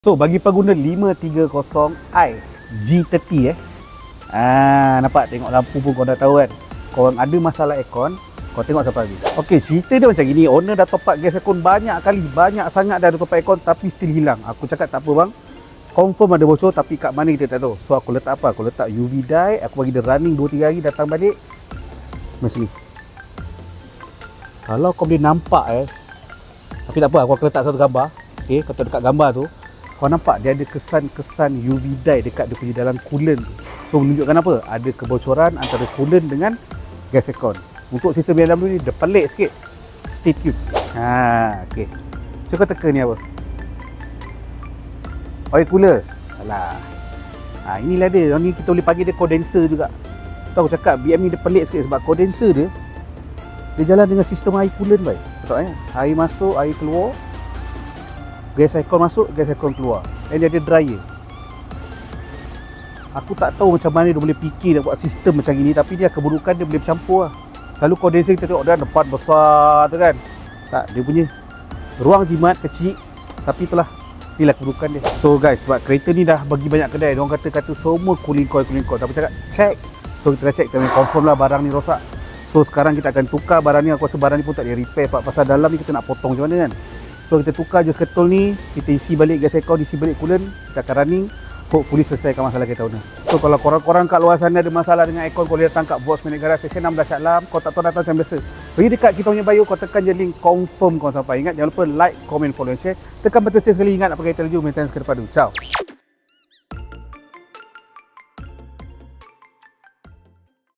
So bagi pengguna 530i G30 nampak tengok lampu pun kau dah tahu kan. Kau ada masalah aircon, kau tengok sampai habis. Okey, cerita dia macam gini. Owner dah top up gas aircon banyak kali, banyak sangat dah top up aircon tapi still hilang. Aku cakap tak apa bang, confirm ada bocor tapi kat mana kita tak tahu. So aku letak apa? Aku letak UV dye, aku bagi dia running 2-3 hari, datang balik macam ni. Kalau kau boleh nampak tapi tak apa, aku akan letak satu gambar. Okey, kau tengok dekat gambar tu, kau nampak dia ada kesan-kesan UV dye dekat dia punya dalam coolant tu. So menunjukkan apa? Ada kebocoran antara coolant dengan gas aircon. Untuk sistem BMW ni dia pelik sikit. Stay tune. Okey. So kau teka ni apa? Oil cooler. Salah. Inilah dia. Ni kita boleh panggil dia condenser juga. Tahu aku cakap BM ni dia pelik sikit sebab condenser dia jalan dengan sistem air coolant baik. Betul Air masuk, air keluar. Gas aircon masuk, gas aircon keluar. Dan dia ada dryer. Aku tak tahu macam mana dia boleh fikir nak buat sistem macam ini, tapi dia keburukan dia boleh bercampur lah. Selalu condenser kita tengok dia depan besar tu kan. Tak, dia punya ruang jimat kecil, tapi itulah inilah keburukan dia. So guys, sebab kereta ni dah bagi banyak kedai, diorang kata semua cooling coil. Tapi cakap check. So kita dah check, kita confirm lah barang ni rosak. So sekarang kita akan tukar barang ni. Aku rasa barang ni pun tak boleh repair pasal dalam ni kita nak potong macam mana kan. So kita tukar je ketol ni, kita isi balik gas aircon, isi balik coolant, kita akan running, hopefully selesaikan masalah kereta owner. So kalau korang-korang kat luar sana ada masalah dengan aircon, kau boleh datang kat Boss Mechanic Garage Seksyen 16 Shah Alam. Kau tak tahu datang macam biasa, pergi dekat kita punya bio, kau tekan je link, confirm kau sampai. Ingat jangan lupa like, comment, follow and share. Tekan button share sekali, ingat nak pakai teleview maintenance ke depan tu. Ciao.